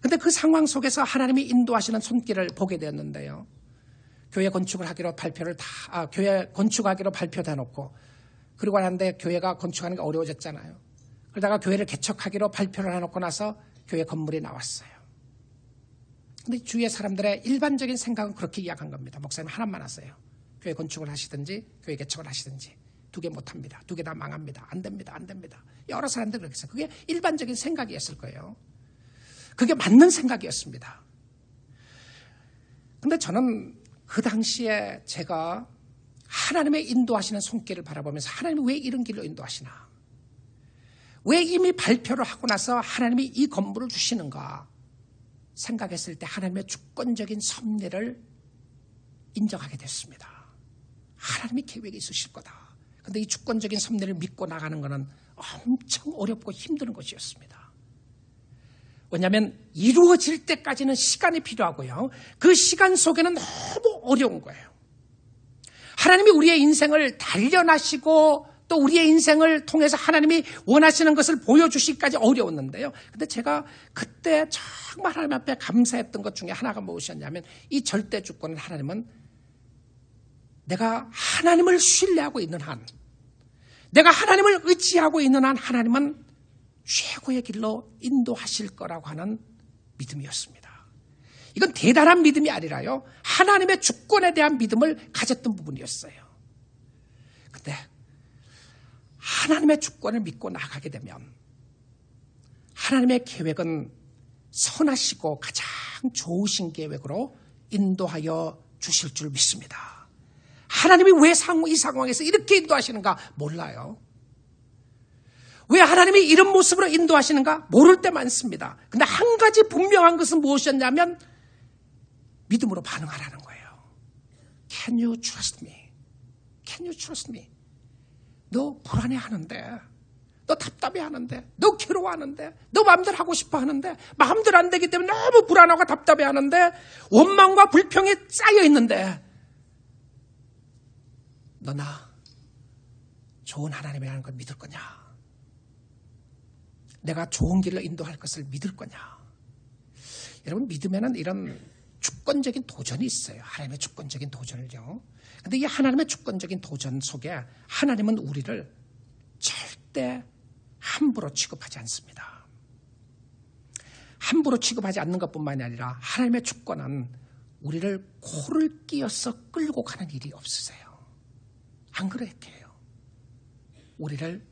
그런데 그 상황 속에서 하나님이 인도하시는 손길을 보게 되었는데요. 교회 건축을 하기로 교회 건축하기로 발표돼 놓고, 그리고 하는데 교회가 건축하는 게 어려워졌잖아요. 그러다가 교회를 개척하기로 발표를 해놓고 나서 교회 건물이 나왔어요. 근데 주위의 사람들의 일반적인 생각은 그렇게 이야기한 겁니다. 목사님 하나만 하세요. 교회 건축을 하시든지 교회 개척을 하시든지 두 개 못합니다. 두 개 다 망합니다. 안 됩니다. 안 됩니다. 여러 사람들이 그렇게 했어요. 그게 일반적인 생각이었을 거예요. 그게 맞는 생각이었습니다. 근데 저는 그 당시에 제가 하나님의 인도하시는 손길을 바라보면서 하나님이 왜 이런 길로 인도하시나? 왜 이미 발표를 하고 나서 하나님이 이 건물을 주시는가 생각했을 때 하나님의 주권적인 섭리를 인정하게 됐습니다. 하나님이 계획이 있으실 거다. 그런데 이 주권적인 섭리를 믿고 나가는 것은 엄청 어렵고 힘든 것이었습니다. 왜냐하면 이루어질 때까지는 시간이 필요하고요. 그 시간 속에는 너무 어려운 거예요. 하나님이 우리의 인생을 단련하시고 또 우리의 인생을 통해서 하나님이 원하시는 것을 보여주시기까지 어려웠는데요. 근데 제가 그때 정말 하나님 앞에 감사했던 것 중에 하나가 무엇이었냐면 이 절대 주권을 하나님은 내가 하나님을 신뢰하고 있는 한, 내가 하나님을 의지하고 있는 한 하나님은 최고의 길로 인도하실 거라고 하는 믿음이었습니다. 이건 대단한 믿음이 아니라요. 하나님의 주권에 대한 믿음을 가졌던 부분이었어요. 근데 하나님의 주권을 믿고 나가게 되면 하나님의 계획은 선하시고 가장 좋으신 계획으로 인도하여 주실 줄 믿습니다. 하나님이 왜 이 상황에서 이렇게 인도하시는가 몰라요. 왜 하나님이 이런 모습으로 인도하시는가 모를 때 많습니다. 근데 한 가지 분명한 것은 무엇이었냐면 믿음으로 반응하라는 거예요. Can you trust me? Can you trust me? 너 불안해하는데, 너 답답해하는데, 너 괴로워하는데, 너 마음대로 하고 싶어하는데 마음대로 안 되기 때문에 너무 불안하고 답답해하는데 원망과 불평이 쌓여 있는데 너 나 좋은 하나님이라는 걸 믿을 거냐? 내가 좋은 길로 인도할 것을 믿을 거냐? 여러분, 믿음에는 이런 주권적인 도전이 있어요. 하나님의 주권적인 도전을요. 근데 이 하나님의 주권적인 도전 속에 하나님은 우리를 절대 함부로 취급하지 않습니다. 함부로 취급하지 않는 것뿐만이 아니라 하나님의 주권은 우리를 코를 끼어서 끌고 가는 일이 없으세요. 안 그렇게 해요. 우리를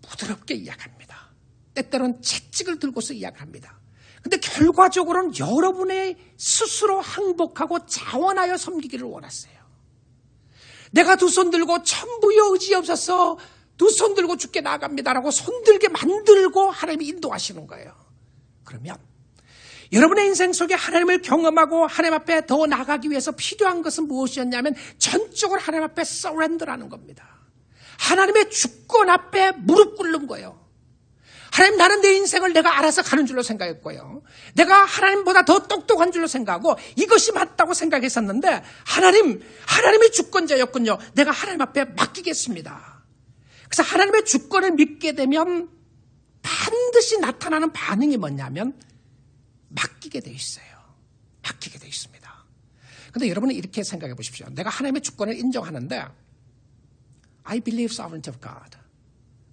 부드럽게 이야기합니다. 때때로는 채찍을 들고서 이야기합니다. 근데 결과적으로는 여러분의 스스로 항복하고 자원하여 섬기기를 원하세요. 내가 두 손 들고 천부여 의지 없어서 두 손 들고 죽게 나갑니다라고 손 들게 만들고 하나님이 인도하시는 거예요. 그러면 여러분의 인생 속에 하나님을 경험하고 하나님 앞에 더 나가기 위해서 필요한 것은 무엇이었냐면 전적으로 하나님 앞에 서렌더라는 겁니다. 하나님의 주권 앞에 무릎 꿇는 거예요. 하나님, 나는 내 인생을 내가 알아서 가는 줄로 생각했고요. 내가 하나님보다 더 똑똑한 줄로 생각하고 이것이 맞다고 생각했었는데 하나님이 주권자였군요. 내가 하나님 앞에 맡기겠습니다. 그래서 하나님의 주권을 믿게 되면 반드시 나타나는 반응이 뭐냐면 맡기게 돼 있어요. 맡기게 돼 있습니다. 그런데 여러분은 이렇게 생각해 보십시오. 내가 하나님의 주권을 인정하는데 I believe sovereignty of God.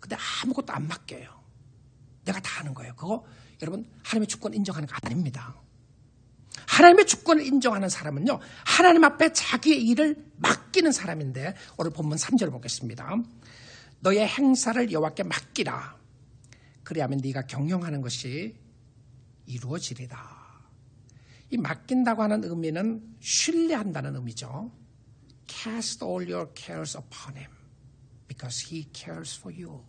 근데 아무것도 안 맡겨요. 내가 다 하는 거예요. 그거 여러분 하나님의 주권 인정하는 거 아닙니다. 하나님의 주권을 인정하는 사람은요, 하나님 앞에 자기의 일을 맡기는 사람인데 오늘 본문 3절 보겠습니다. 너의 행사를 여호와께 맡기라. 그래야면 네가 경영하는 것이 이루어지리다. 이 맡긴다고 하는 의미는 신뢰한다는 의미죠. Cast all your cares upon him because he cares for you.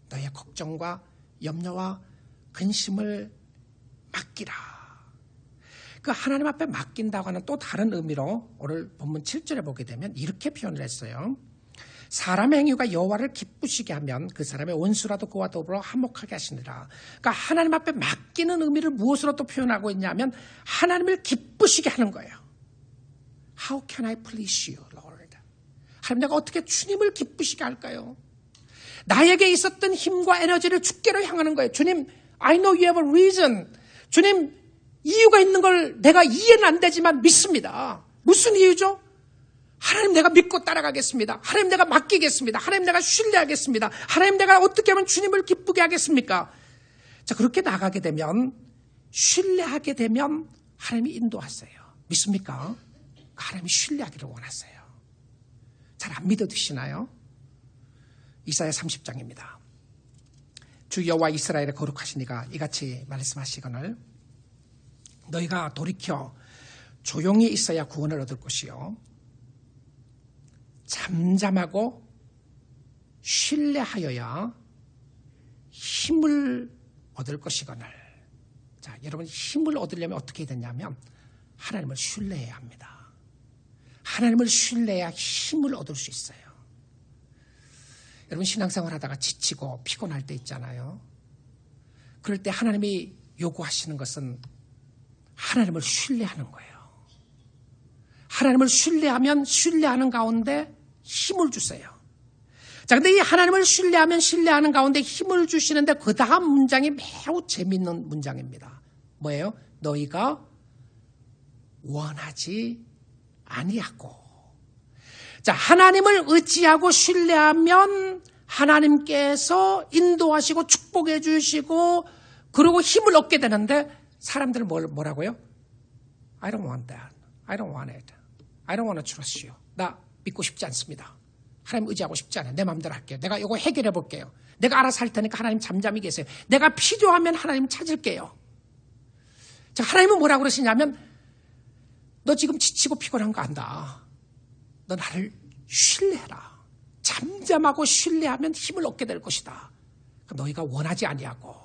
너의 걱정과 염려와 근심을 맡기라. 그 하나님 앞에 맡긴다고 하는 또 다른 의미로 오늘 본문 7절에 보게 되면 이렇게 표현을 했어요. 사람의 행위가 여호와를 기쁘시게 하면 그 사람의 원수라도 그와 더불어 화목하게 하시니라. 그러니까 하나님 앞에 맡기는 의미를 무엇으로 또 표현하고 있냐면 하나님을 기쁘시게 하는 거예요. How can I please you, Lord? 하나님, 내가 어떻게 주님을 기쁘시게 할까요? 나에게 있었던 힘과 에너지를 주께로 향하는 거예요. 주님, I know you have a reason. 주님, 이유가 있는 걸 내가 이해는 안 되지만 믿습니다. 무슨 이유죠? 하나님, 내가 믿고 따라가겠습니다. 하나님, 내가 맡기겠습니다. 하나님, 내가 신뢰하겠습니다. 하나님, 내가 어떻게 하면 주님을 기쁘게 하겠습니까? 자, 그렇게 나가게 되면, 신뢰하게 되면 하나님이 인도하세요. 믿습니까? 하나님이 신뢰하기를 원하세요. 잘 안 믿어드시나요? 이사야 30장입니다. 주 여호와 이스라엘의 거룩하신 이가 이같이 말씀하시거늘 너희가 돌이켜 조용히 있어야 구원을 얻을 것이요 잠잠하고 신뢰하여야 힘을 얻을 것이거늘. 자, 여러분, 힘을 얻으려면 어떻게 되냐면 하나님을 신뢰해야 합니다. 하나님을 신뢰해야 힘을 얻을 수 있어요. 여러분, 신앙생활 하다가 지치고 피곤할 때 있잖아요. 그럴 때 하나님이 요구하시는 것은 하나님을 신뢰하는 거예요. 하나님을 신뢰하면 신뢰하는 가운데 힘을 주세요. 자, 근데 이 하나님을 신뢰하면 신뢰하는 가운데 힘을 주시는데 그 다음 문장이 매우 재밌는 문장입니다. 뭐예요? 너희가 원하지 아니하고. 자, 하나님을 의지하고 신뢰하면 하나님께서 인도하시고 축복해 주시고 그리고 힘을 얻게 되는데 사람들은 뭐라고요? I don't want that. I don't want it. I don't want to trust you. 나 믿고 싶지 않습니다. 하나님 의지하고 싶지 않아요. 내 마음대로 할게요. 내가 이거 해결해 볼게요. 내가 알아서 할 테니까 하나님 잠잠히 계세요. 내가 필요하면 하나님 찾을게요. 자, 하나님은 뭐라고 그러시냐면 너 지금 지치고 피곤한 거 안다. 너 나를 신뢰해라. 잠잠하고 신뢰하면 힘을 얻게 될 것이다. 너희가 원하지 아니하고.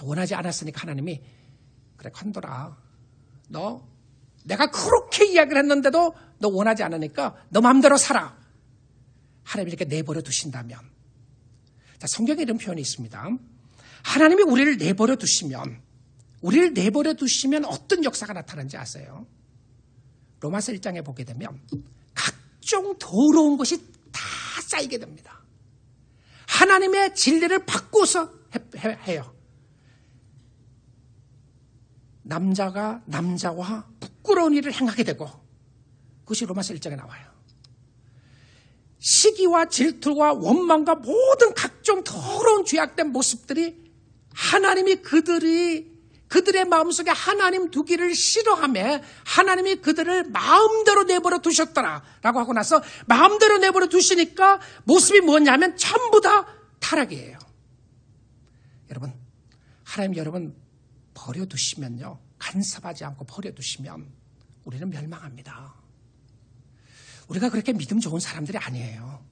원하지 않았으니까 하나님이 그래 컨도라. 너 내가 그렇게 이야기를 했는데도 너 원하지 않으니까 너 마음대로 살아. 하나님이 이렇게 내버려 두신다면. 자, 성경에 이런 표현이 있습니다. 하나님이 우리를 내버려 두시면 어떤 역사가 나타나는지 아세요? 로마서 1장에 보게 되면 각종 더러운 것이 다 쌓이게 됩니다. 하나님의 진리를 바꿔서 해요. 남자가 남자와 부끄러운 일을 행하게 되고 그것이 로마서 1장에 나와요. 시기와 질투와 원망과 모든 각종 더러운 죄악된 모습들이 하나님이 그들의 마음속에 하나님 두기를 싫어하며 하나님이 그들을 마음대로 내버려 두셨더라라고 하고 나서 마음대로 내버려 두시니까 모습이 뭐냐면 전부 다 타락이에요. 여러분, 하나님 여러분 버려두시면요, 간섭하지 않고 버려두시면 우리는 멸망합니다. 우리가 그렇게 믿음 좋은 사람들이 아니에요.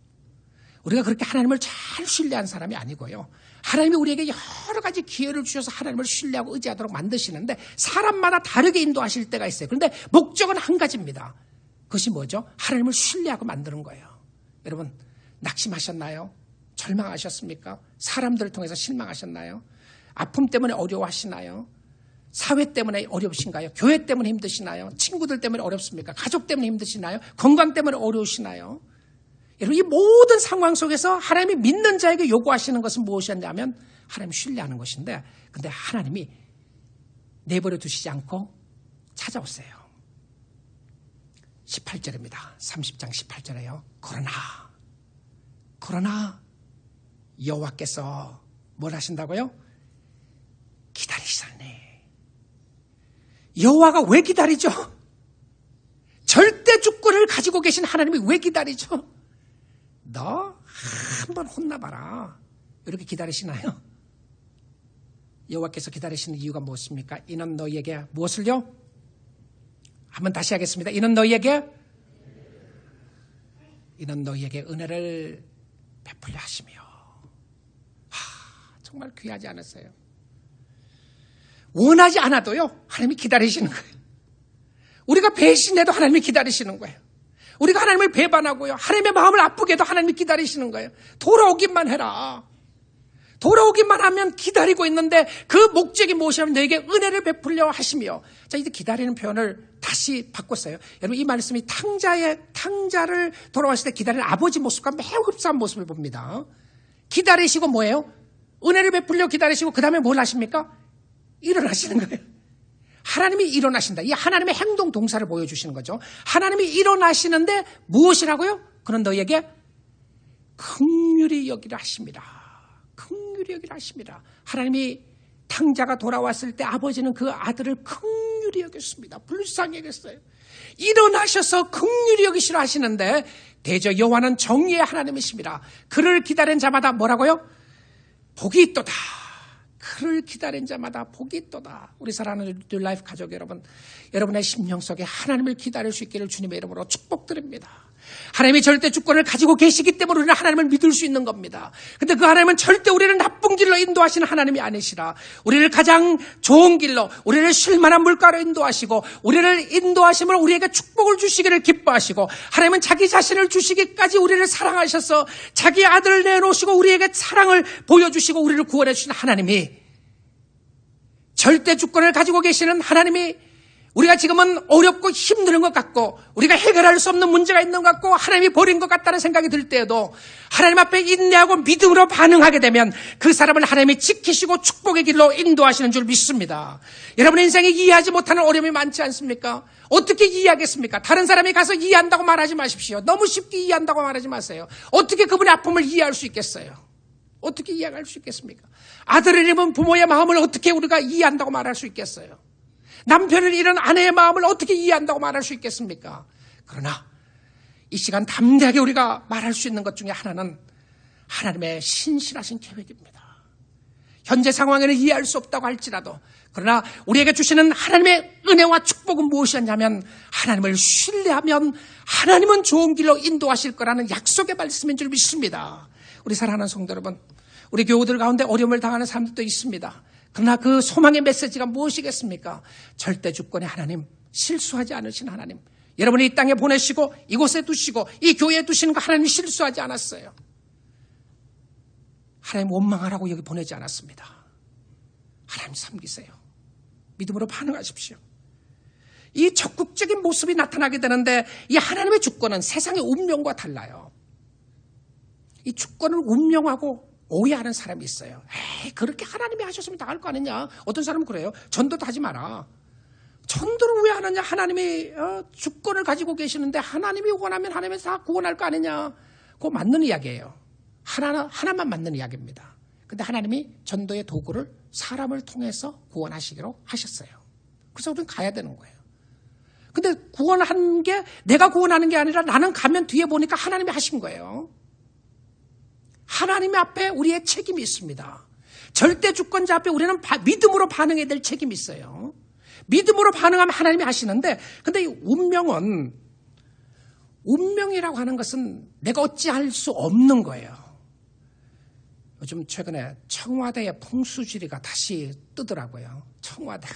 우리가 그렇게 하나님을 잘 신뢰한 사람이 아니고요. 하나님이 우리에게 여러 가지 기회를 주셔서 하나님을 신뢰하고 의지하도록 만드시는데 사람마다 다르게 인도하실 때가 있어요. 그런데 목적은 한 가지입니다. 그것이 뭐죠? 하나님을 신뢰하고 만드는 거예요. 여러분, 낙심하셨나요? 절망하셨습니까? 사람들을 통해서 실망하셨나요? 아픔 때문에 어려워하시나요? 사회 때문에 어려우신가요? 교회 때문에 힘드시나요? 친구들 때문에 어렵습니까? 가족 때문에 힘드시나요? 건강 때문에 어려우시나요? 여러분, 이 모든 상황 속에서 하나님이 믿는 자에게 요구하시는 것은 무엇이었냐면 하나님 신뢰하는 것인데, 근데 하나님이 내버려 두시지 않고 찾아오세요. 18절입니다. 30장 18절에요. 그러나 여호와께서 뭘 하신다고요? 기다리시다니. 여호와가 왜 기다리죠? 절대 주권을 가지고 계신 하나님이 왜 기다리죠? 너 한번 혼나봐라. 이렇게 기다리시나요? 여호와께서 기다리시는 이유가 무엇입니까? 이는 너희에게 무엇을요? 한번 다시 하겠습니다. 이는 너희에게 은혜를 베풀려 하시며. 정말 귀하지 않았어요? 원하지 않아도요, 하나님이 기다리시는 거예요. 우리가 배신해도 하나님이 기다리시는 거예요. 우리가 하나님을 배반하고요, 하나님의 마음을 아프게 해도 하나님이 기다리시는 거예요. 돌아오기만 해라. 돌아오기만 하면 기다리고 있는데 그 목적이 무엇이냐면 너에게 은혜를 베풀려 하시며. 자, 이제 기다리는 표현을 다시 바꿨어요. 여러분, 이 말씀이 탕자를 돌아왔을 때 기다리는 아버지 모습과 매우 흡사한 모습을 봅니다. 기다리시고 뭐예요? 은혜를 베풀려 기다리시고 그 다음에 뭘 하십니까? 일어나시는 거예요. 하나님이 일어나신다. 이 하나님의 행동 동사를 보여주시는 거죠. 하나님이 일어나시는데 무엇이라고요? 그는 너희에게 긍휼히 여기라 하십니다. 긍휼히 여기라 하십니다. 하나님이 탕자가 돌아왔을 때 아버지는 그 아들을 긍휼히 여겼습니다. 불쌍히 여겼어요. 일어나셔서 긍휼히 여기시라 하시는데 대저 여호와는 정의의 하나님이십니다. 그를 기다린 자마다 뭐라고요? 복이 있도다. 그를 기다린 자마다 복이 있도다. 우리 사랑하는 뉴라이프 가족 여러분, 여러분의 심령 속에 하나님을 기다릴 수 있기를 주님의 이름으로 축복드립니다. 하나님이 절대 주권을 가지고 계시기 때문에 우리는 하나님을 믿을 수 있는 겁니다. 근데 그 하나님은 절대 우리를 나쁜 길로 인도하시는 하나님이 아니시라. 우리를 가장 좋은 길로, 우리를 쉴만한 물가로 인도하시고, 우리를 인도하심으로 우리에게 축복을 주시기를 기뻐하시고, 하나님은 자기 자신을 주시기까지 우리를 사랑하셔서 자기 아들을 내놓으시고 우리에게 사랑을 보여주시고 우리를 구원해 주신 하나님이, 절대 주권을 가지고 계시는 하나님이, 우리가 지금은 어렵고 힘든 것 같고 우리가 해결할 수 없는 문제가 있는 것 같고 하나님이 버린 것 같다는 생각이 들 때에도 하나님 앞에 인내하고 믿음으로 반응하게 되면 그 사람을 하나님이 지키시고 축복의 길로 인도하시는 줄 믿습니다. 여러분의 인생에 이해하지 못하는 어려움이 많지 않습니까? 어떻게 이해하겠습니까? 다른 사람이 가서 이해한다고 말하지 마십시오. 너무 쉽게 이해한다고 말하지 마세요. 어떻게 그분의 아픔을 이해할 수 있겠어요? 어떻게 이해할 수 있겠습니까? 아들을 잃은 부모의 마음을 어떻게 우리가 이해한다고 말할 수 있겠어요? 남편을 잃은 아내의 마음을 어떻게 이해한다고 말할 수 있겠습니까? 그러나 이 시간 담대하게 우리가 말할 수 있는 것 중에 하나는 하나님의 신실하신 계획입니다. 현재 상황에는 이해할 수 없다고 할지라도, 그러나 우리에게 주시는 하나님의 은혜와 축복은 무엇이었냐면 하나님을 신뢰하면 하나님은 좋은 길로 인도하실 거라는 약속의 말씀인 줄 믿습니다. 우리 사랑하는 성도 여러분, 우리 교우들 가운데 어려움을 당하는 사람들도 있습니다. 그러나 그 소망의 메시지가 무엇이겠습니까? 절대 주권의 하나님, 실수하지 않으신 하나님, 여러분이 이 땅에 보내시고 이곳에 두시고 이 교회에 두시는 거 하나님이 실수하지 않았어요. 하나님 원망하라고 여기 보내지 않았습니다. 하나님 섬기세요. 믿음으로 반응하십시오. 이 적극적인 모습이 나타나게 되는데 이 하나님의 주권은 세상의 운명과 달라요. 이 주권을 운명하고 오해하는 사람이 있어요. 에이, 그렇게 하나님이 하셨으면 다 할 거 아니냐. 어떤 사람은 그래요. 전도도 하지 마라. 전도를 왜 하느냐. 하나님이 주권을 가지고 계시는데 하나님이 원하면 하나님이 다 구원할 거 아니냐. 그거 맞는 이야기예요. 하나만 맞는 이야기입니다. 근데 하나님이 전도의 도구를 사람을 통해서 구원하시기로 하셨어요. 그래서 우리는 가야 되는 거예요. 근데 구원한 게 내가 구원하는 게 아니라 나는 가면 뒤에 보니까 하나님이 하신 거예요. 하나님 앞에 우리의 책임이 있습니다. 절대 주권자 앞에 우리는 믿음으로 반응해야 될 책임이 있어요. 믿음으로 반응하면 하나님이 하시는데, 근데 이 운명이라고 하는 것은 내가 어찌할 수 없는 거예요. 요즘 최근에 청와대의 풍수지리가 다시 뜨더라고요. 청와대가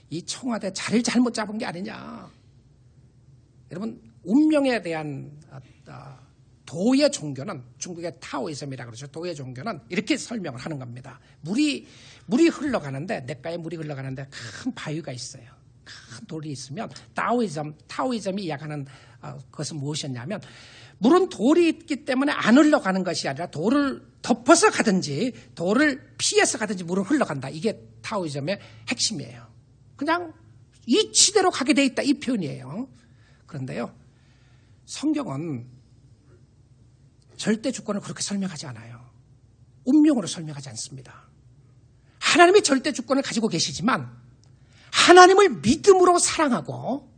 이 청와대 자리를 잘못 잡은 게 아니냐. 여러분, 운명에 대한 도의 종교는, 중국의 타오이즘이라고 그러죠. 도의 종교는 이렇게 설명을 하는 겁니다. 물이 흘러가는데, 냇가에 물이 흘러가는데 큰 바위가 있어요. 큰 돌이 있으면 타오이즘이 이야기하는 것은 무엇이었냐면, 물은 돌이 있기 때문에 안 흘러가는 것이 아니라 돌을 덮어서 가든지 돌을 피해서 가든지 물은 흘러간다. 이게 타오이즘의 핵심이에요. 그냥 이치대로 가게 돼 있다, 이 표현이에요. 그런데요, 성경은 절대 주권을 그렇게 설명하지 않아요. 운명으로 설명하지 않습니다. 하나님이 절대 주권을 가지고 계시지만 하나님을 믿음으로 사랑하고,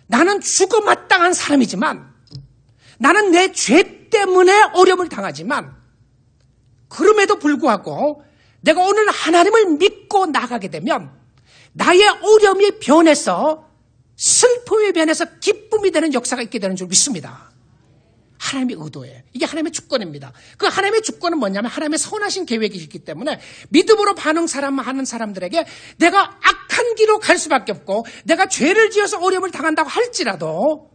나는 죽어마땅한 사람이지만, 나는 내 죄 때문에 어려움을 당하지만, 그럼에도 불구하고 내가 오늘 하나님을 믿고 나가게 되면 나의 어려움이 변해서 슬픔이 변해서 기쁨이 되는 역사가 있게 되는 줄 믿습니다. 하나님의 의도예요. 이게 하나님의 주권입니다. 그 하나님의 주권은 뭐냐면 하나님의 선하신 계획이 있기 때문에 믿음으로 반응하는 사람들에게 내가 악한 길로 갈 수밖에 없고, 내가 죄를 지어서 어려움을 당한다고 할지라도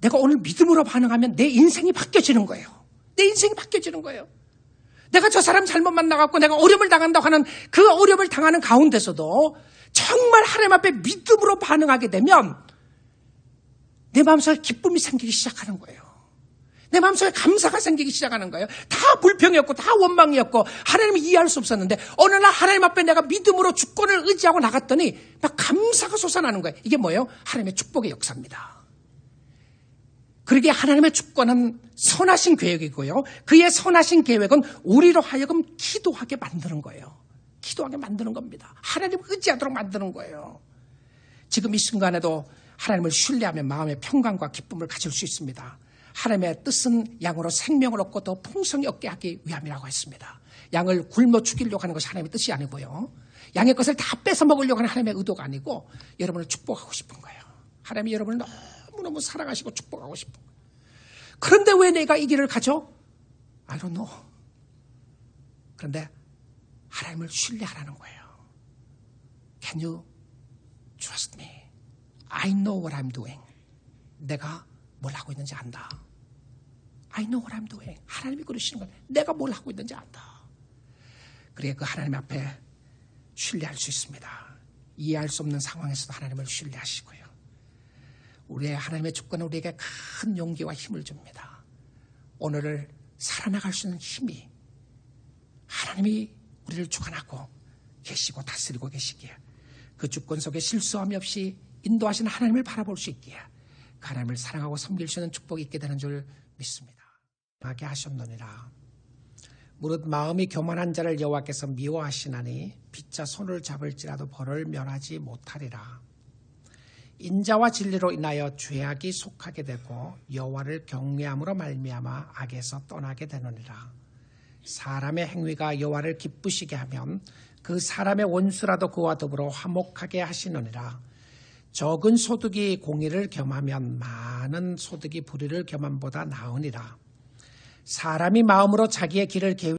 내가 오늘 믿음으로 반응하면 내 인생이 바뀌어지는 거예요. 내 인생이 바뀌어지는 거예요. 내가 저 사람 잘못 만나갖고 내가 어려움을 당한다고 하는 그 어려움을 당하는 가운데서도 정말 하나님 앞에 믿음으로 반응하게 되면 내 마음속에 기쁨이 생기기 시작하는 거예요. 내 마음속에 감사가 생기기 시작하는 거예요. 다 불평이었고 다 원망이었고 하나님이 이해할 수 없었는데 어느 날 하나님 앞에 내가 믿음으로 주권을 의지하고 나갔더니 막 감사가 솟아나는 거예요. 이게 뭐예요? 하나님의 축복의 역사입니다. 그러기에 하나님의 주권은 선하신 계획이고요. 그의 선하신 계획은 우리로 하여금 기도하게 만드는 거예요. 기도하게 만드는 겁니다. 하나님을 의지하도록 만드는 거예요. 지금 이 순간에도 하나님을 신뢰하며 마음의 평강과 기쁨을 가질 수 있습니다. 하나님의 뜻은 양으로 생명을 얻고 더 풍성히 얻게 하기 위함이라고 했습니다. 양을 굶어 죽이려고 하는 것이 하나님의 뜻이 아니고요. 양의 것을 다 뺏어 먹으려고 하는 하나님의 의도가 아니고 여러분을 축복하고 싶은 거예요. 하나님이 여러분을 너무너무 사랑하시고 축복하고 싶은 거예요. 그런데 왜 내가 이 길을 가죠? I don't know. 그런데 하나님을 신뢰하라는 거예요. Can you trust me? I know what I'm doing. 내가 뭘 하고 있는지 안다. I know what I'm doing. 하나님이 그러시는 거예요. 내가 뭘 하고 있는지 안다. 그래 그 하나님 앞에 신뢰할 수 있습니다. 이해할 수 없는 상황에서도 하나님을 신뢰하시고요. 우리의 하나님의 주권은 우리에게 큰 용기와 힘을 줍니다. 오늘을 살아나갈 수 있는 힘이 하나님이 우리를 주관하고 계시고 다스리고 계시기에 그 주권 속에 실수함이 없이 인도하시는 하나님을 바라볼 수 있기에 그 하나님을 사랑하고 섬길 수 있는 축복이 있게 되는 줄 믿습니다. 하게 하셨느니라. 무릇 마음이 교만한 자를 여호와께서 미워하시나니 피차 손을 잡을지라도 벌을 면하지 못하리라. 인자와 진리로 인하여 죄악이 속하게 되고 여호와를 경외함으로 말미암아 악에서 떠나게 되느니라. 사람의 행위가 여호와를 기쁘시게 하면 그 사람의 원수라도 그와 더불어 화목하게 하시느니라. 적은 소득이 공의를 겸하면 많은 소득이 불의를 겸함보다 나으니라. 사람이 마음으로 자기의 길을 계획